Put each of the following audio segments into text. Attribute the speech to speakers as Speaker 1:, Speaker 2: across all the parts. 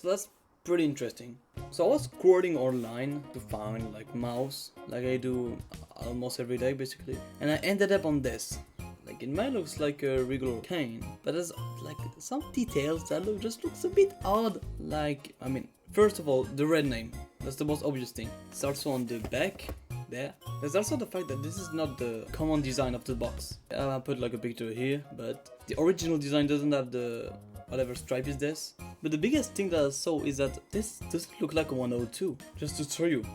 Speaker 1: So that's pretty interesting. So I was scrolling online to find like mouse, like I do almost every day basically, and I ended up on this. Like it might looks like a regular cane, but there's like some details that just looks a bit odd. Like, I mean, first of all, the red name. That's the most obvious thing. It's also on the back there. There's also the fact that this is not the common design of the box. I put like a picture here, but the original design doesn't have the whatever stripe is this. But the biggest thing that I saw is that this doesn't look like a 102. Just to show you,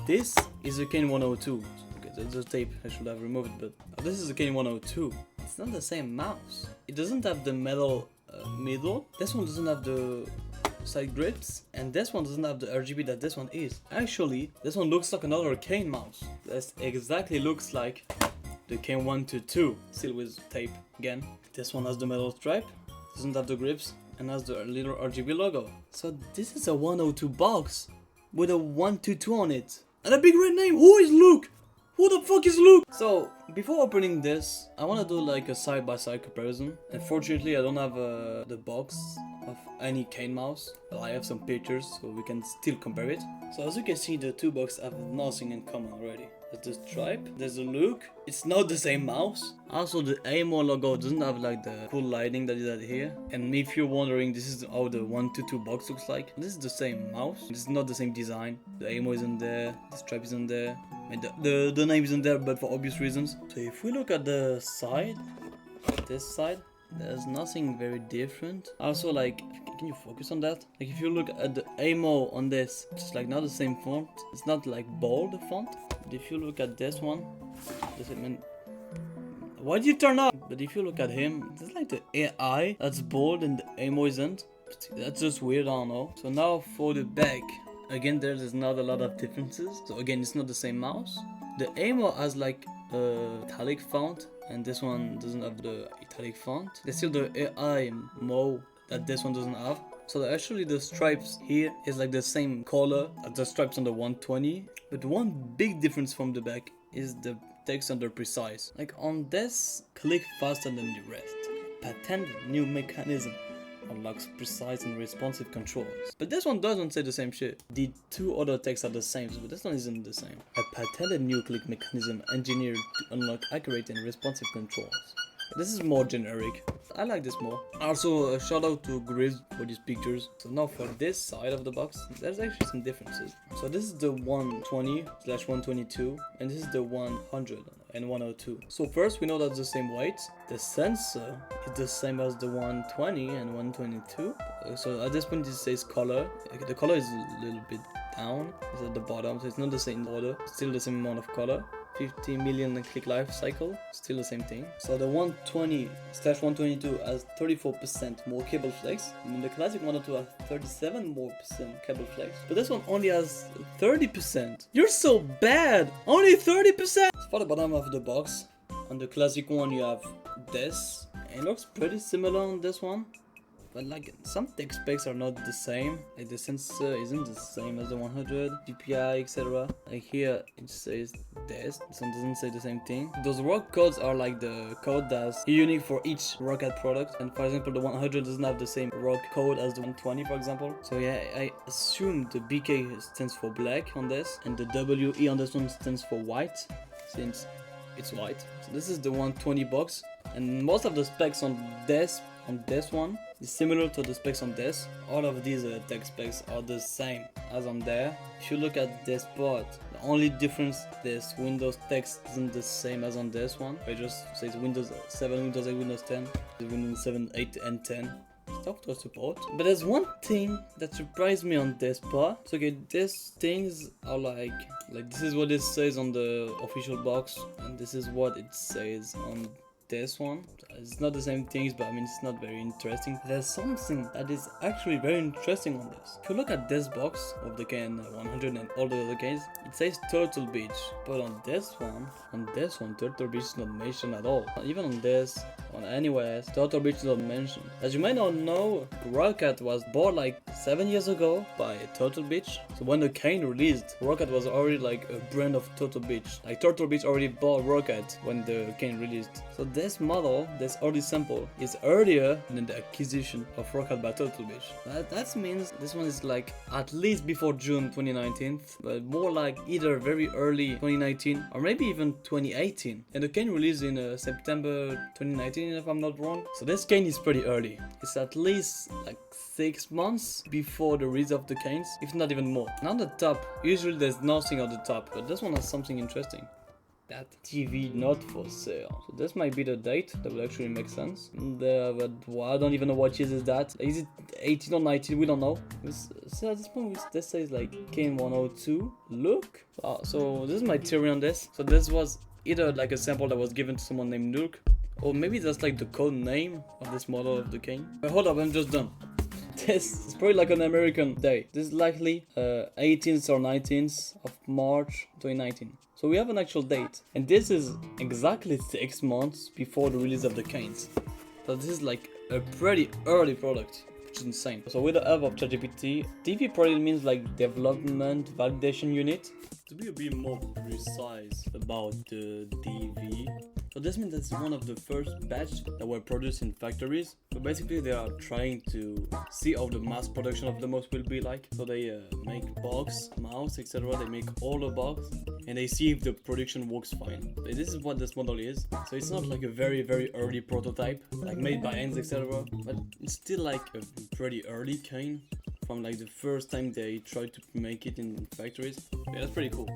Speaker 1: this is a Kain 102. The tape I should have removed, but this is a Kain 102. It's not the same mouse. It doesn't have the metal middle. This one doesn't have the side grips, and this one doesn't have the RGB that this one is. Actually, this one looks like another Kain mouse. This exactly looks like the Kain 122, still with tape again. This one has the metal stripe, doesn't have the grips, and has the little RGB logo. So this is a 102 box with a 122 on it, and a big red name. Who is Luke? Who the fuck is Luke? So, before opening this, I wanna do like a side-by-side comparison. Unfortunately, I don't have the box of any Kain mouse, but I have some pictures so we can still compare it. So as you can see, the two boxes have nothing in common already. There's the stripe, there's the look. It's not the same mouse. Also, the AMO logo doesn't have like the cool lighting that is at here. And if you're wondering, this is how the 122 box looks like. This is the same mouse. This is not the same design. The AMO isn't there, the stripe isn't there. And the name isn't there, but for obvious reasons. So if we look at the side, this side, there's nothing very different. Also, like, can you focus on that? Like, if you look at the AMO on this, it's like not the same font. It's not like bold, the font. But if you look at this one, why did you turn up? But if you look at him, it's like the AI that's bold and the AMO isn't. That's just weird, I don't know. So now for the back. Again, there's not a lot of differences. So again, it's not the same mouse. The AMO has like italic font, and this one doesn't have the italic font. There's still the AI Mo that this one doesn't have. So actually the stripes here is like the same color as the stripes on the 120. But one big difference from the back is the text under precise. Like on this, click faster than the rest. Patented new mechanism. Unlocks precise and responsive controls. But this one doesn't say the same shit. The two other texts are the same, but this one isn't the same. A patented new click mechanism engineered to unlock accurate and responsive controls. This is more generic. I like this more. Also, a shout out to Grizz for these pictures. So now for this side of the box, there's actually some differences. So this is the 120/122, and this is the 100 and 102. So first, we know that's the same weight. The sensor is the same as the 120 and 122. So at this point, it says color. The color is a little bit down. It's at the bottom, so it's not the same order. Still the same amount of color. 50 million click life cycle, still the same thing. So the 120/122 has 34% more cable flex, and the classic 102 has 37% more cable flex. But this one only has 30%. You're so bad! Only 30%! For the bottom of the box, on the classic one you have this, and it looks pretty similar on this one. But like some tech specs are not the same. Like the sensor isn't the same as the 100, PPI, etc. Like here it says this one doesn't say the same thing. Those rock codes are like the code that's unique for each Roccat product. And for example, the 100 doesn't have the same rock code as the 120, for example. So yeah, I assume the BK stands for black on this, and the WE on this one stands for white, since it's white. So this is the 120 box, and most of the specs on this one is similar to the specs on this. All of these tech specs are the same as on there. If you look at this part, the only difference, this Windows text isn't the same as on this one. It just says Windows 7, Windows 8, Windows 10, Windows 7, 8, and 10. Software support. But there's one thing that surprised me on this part. So okay, these things are like this is what it says on the official box, and this is what it says on this one. It's not the same things, but I mean it's not very interesting. There's something that is actually very interesting on this. If you look at this box of the Kain 100 and all the other Kains, it says Turtle Beach, but on this one, Turtle Beach is not mentioned at all. Even on this, on anywhere, Turtle Beach is not mentioned. As you might not know, Roccat was bought like 7 years ago by Turtle Beach. So when the Kain released, Roccat was already like a brand of Turtle Beach. Like Turtle Beach already bought Roccat when the Kain released. So this model this early sample is earlier than the acquisition of Roccat by Turtle Beach. That means this one is like at least before June 2019, but more like either very early 2019 or maybe even 2018. And the Kain released in September 2019 if I'm not wrong. So this Kain is pretty early. It's at least like 6 months before the release of the Kains, if not even more. And on the top, usually there's nothing on the top, but this one has something interesting. That TV not for sale. So this might be the date. That would actually make sense. But well, I don't even know what year is that. Is it 18 or 19? We don't know. So at this point, this says like Kain 102. Look. So this is my theory on this. So this was either like a sample that was given to someone named Luke, or maybe that's like the code name of this model of the Kain. But hold up, I'm just done. This is probably like an American day. This is likely 18th or 19th of March 2019. So we have an actual date. And this is exactly 6 months before the release of the Kains. So this is like a pretty early product, which is insane. So with the help of ChatGPT, DV probably means like development validation unit. To be a bit more precise about the DV, so this means that's one of the first batch that were produced in factories. So basically they are trying to see how the mass production of the mouse will be like. So they make box, mouse, etc. They make all the box and they see if the production works fine. So this is what this model is. So it's not like a very early prototype, like made by hands, etc. But it's still like a pretty early Kain. From like the first time they tried to make it in factories. Yeah, that's pretty cool.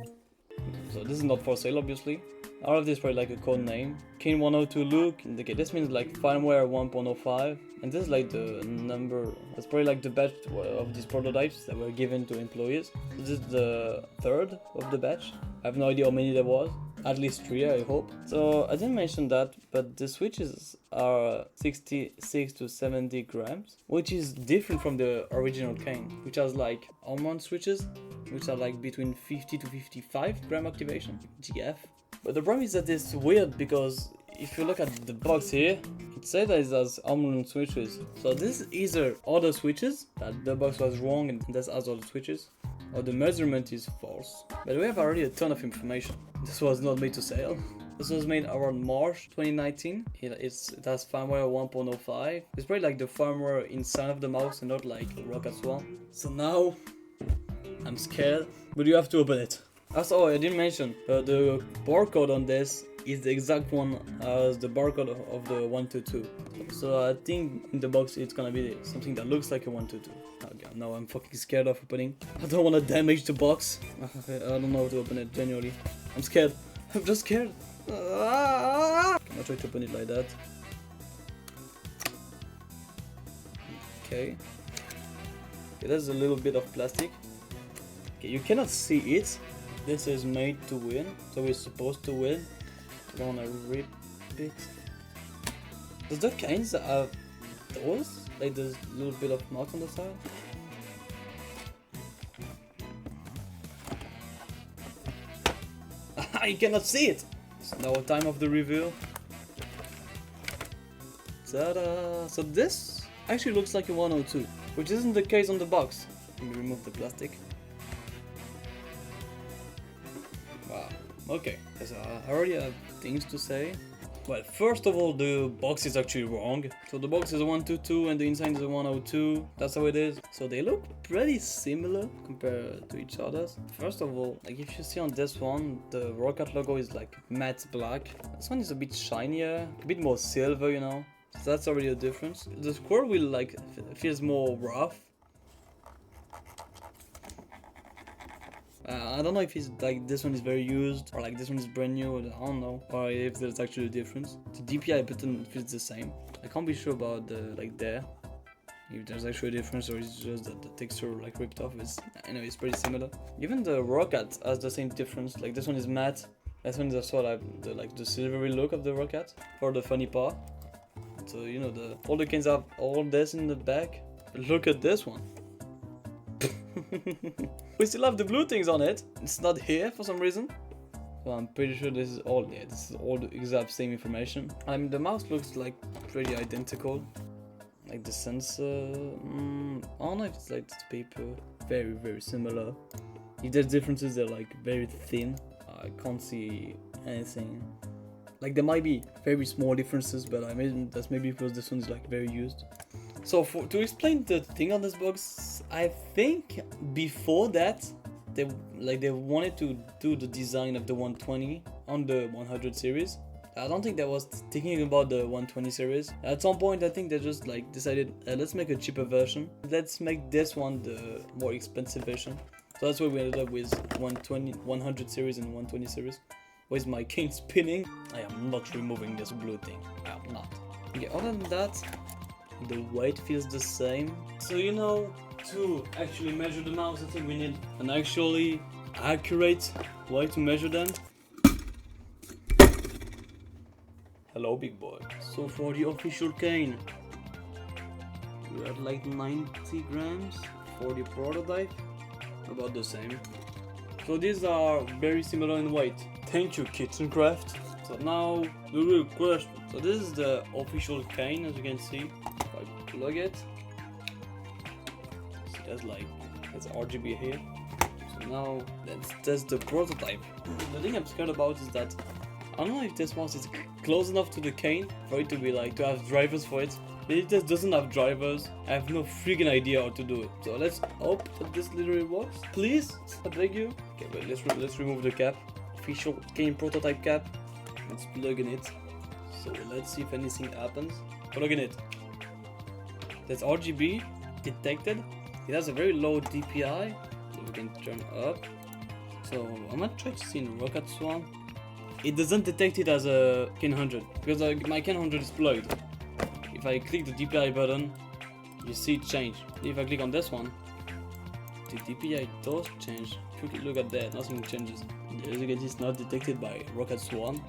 Speaker 1: So this is not for sale, obviously. All of this is probably like a code name. Kain 102 look. Okay, this means like firmware 1.05. And this is like the number. That's probably like the batch of these prototypes that were given to employees. So this is the third of the batch. I have no idea how many there was. At least 3, I hope. So I didn't mention that, but the switches are 66 to 70 grams, which is different from the original Kain, which has like almond switches, which are like between 50 to 55 gram activation, GF. But the problem is that it's weird because if you look at the box here, it says that it has almond switches. So this is either other switches, that the box was wrong and this has other switches, or the measurement is false. But we have already a ton of information. This was not made to sale. This was made around March 2019. It has firmware 1.05. It's probably like the firmware inside of the mouse and not like Roccat's one. So now, I'm scared, but you have to open it. Also, I didn't mention, the barcode on this is the exact one as the barcode of the 122. So I think in the box it's gonna be something that looks like a 122. Okay, now I'm fucking scared of opening. I don't want to damage the box. I don't know how to open it, genuinely. I'm scared. I'm just scared. I'll try to open it like that. Okay. Okay, there's a little bit of plastic. Okay, you cannot see it. This is made to win, so we're supposed to win. I don't wanna rip it. Does the Kains have those? Like there's a little bit of mark on the side? You cannot see it! So now time of the reveal. Ta-da! So this actually looks like a 102, which isn't the case on the box. Let me remove the plastic. Wow, okay, so I already have things to say. Well, first of all, the box is actually wrong. So the box is a 122 and the inside is a 102. That's how it is. So they look pretty similar compared to each other. First of all, like if you see on this one, the Roccat logo is like matte black. This one is a bit shinier, a bit more silver, you know. So that's already a difference. The square wheel like feels more rough. I don't know if it's like this one is very used or like this one is brand new, I don't know, or if there's actually a difference. The DPI button feels the same. I can't be sure about the like there, if there's actually a difference or it's just that the texture like ripped off. I know it's pretty similar. Even the Roccat has the same difference. Like this one is matte, this one is also like the silvery look of the Roccat for the funny part. So you know all the Kains have all this in the back. But look at this one. We still have the blue things on it. It's not here for some reason. So I'm pretty sure this is all the exact same information. I mean, the mouse looks like pretty identical. Like the sensor, I don't know if it's like this paper. Very similar. If there's differences, they're like very thin. I can't see anything. Like there might be very small differences, but I mean that's maybe because this one's like very used. So to explain the thing on this box, I think before that they wanted to do the design of the 120 on the 100 series. I don't think that was thinking about the 120 series. At some point I think they just like decided let's make a cheaper version. Let's make this one the more expensive version. So that's why we ended up with 100 series and 120 series. Where's my Kain spinning? I am not removing this blue thing. I am not. Okay, other than that, the weight feels the same. So you know, to actually measure the mouse, I think we need an actually accurate way to measure them. Hello, big boy. So for the official Kain, we're at like 90 grams. For the prototype, about the same. So these are very similar in weight. Thank you, KitchenCraft. So now the real question. So this is the official Kain, as you can see. If I plug it, see that's RGB here. So now let's test the prototype. The thing I'm scared about is that I don't know if this mouse is close enough to the Kain for it to be like to have drivers for it. If it just doesn't have drivers, I have no freaking idea how to do it. So let's hope that this literally works. Please, I beg you. Okay, but let's remove the cap. Official Kain prototype cap. Let's plug in it. So let's see if anything happens. Plug in it. That's RGB detected. It has a very low DPI. So we can turn up. So I'm gonna try to see in Roccat Swan. It doesn't detect it as a Kain 100 because my Kain 100 is plugged. If I click the DPI button, you see it change. If I click on this one, the DPI does change. If you look at that, nothing changes. As you can see, it's not detected by Roccat Swan.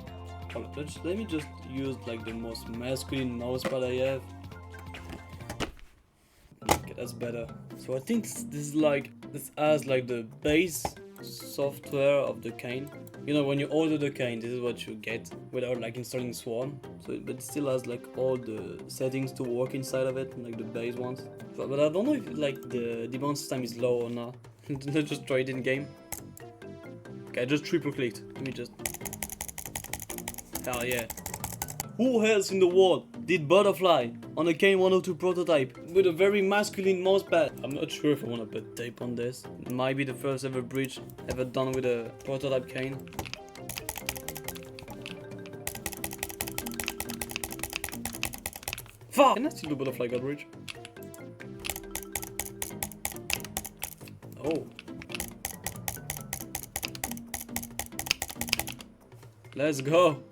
Speaker 1: Let me just use like the most masculine mousepad I have. Okay, that's better. So I think this has like the base software of the Kain. You know, when you order the Kain, this is what you get without like installing Swan. So, but it still has like all the settings to work inside of it, like the base ones. But I don't know if like the bounce time is low or not. Let's just try it in game. Okay, I just triple clicked. Let me just. Hell yeah! Who else in the world did butterfly on a Kain 102 prototype with a very masculine mousepad? I'm not sure if I want to put tape on this. It might be the first ever bridge ever done with a prototype Kain. Fuck! Can I still do butterfly god bridge? Oh. Let's go!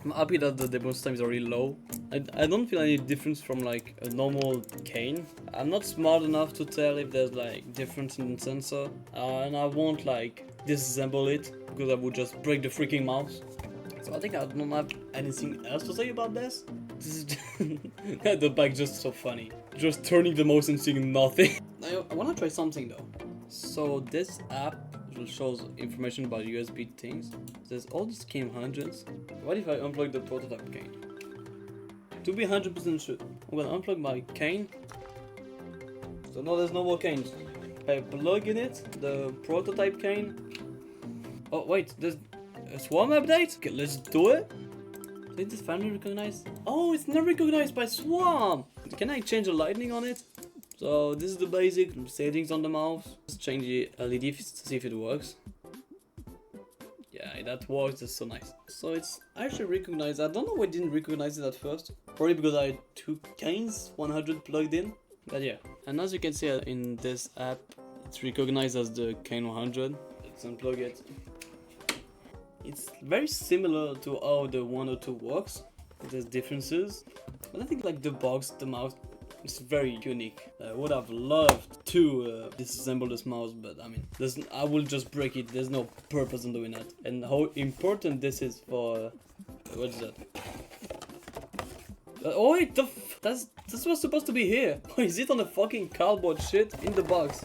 Speaker 1: I'm happy that the bounce time is already low. I don't feel any difference from like a normal Kain. I'm not smart enough to tell if there's like difference in the sensor. And I won't like disassemble it because I would just break the freaking mouse. So I think I don't have anything else to say about this. This is the back just so funny. Just turning the mouse and seeing nothing. I wanna try something though. So this app shows information about USB things. There's all these Kain 100s. What if I unplug the prototype Kain? To be 100% sure, I'm gonna unplug my Kain. So now there's no more Kains. If I plug in it, the prototype Kain. Oh wait, there's a Swarm update? Okay, let's do it. Did this finally recognize? Oh, it's not recognized by Swarm! Can I change the lighting on it? So this is the basic settings on the mouse. Let's change the LED to see if it works. Yeah, that works, that's so nice. So it's actually recognized. I don't know why it didn't recognize it at first. Probably because I had two Kains 100 plugged in. But yeah, and as you can see in this app, it's recognized as the Kain 100. Let's unplug it. It's very similar to how the 102 works. There's differences. But I think like the box, the mouse, it's very unique. I would have loved to disassemble this mouse, but I mean, I will just break it. There's no purpose in doing that. And how important this is for... what is that? Oh wait, this was supposed to be here. Why is it on the fucking cardboard shit in the box?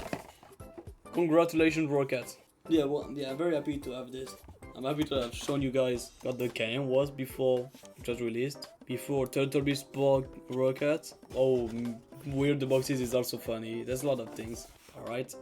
Speaker 1: Congratulations, Roccat. Yeah, well, yeah, I'm very happy to have this. I'm happy to have shown you guys what the Kain was before it was released. Before Turtle spoke Roccat. Oh, weird the boxes is also funny. There's a lot of things. Alright,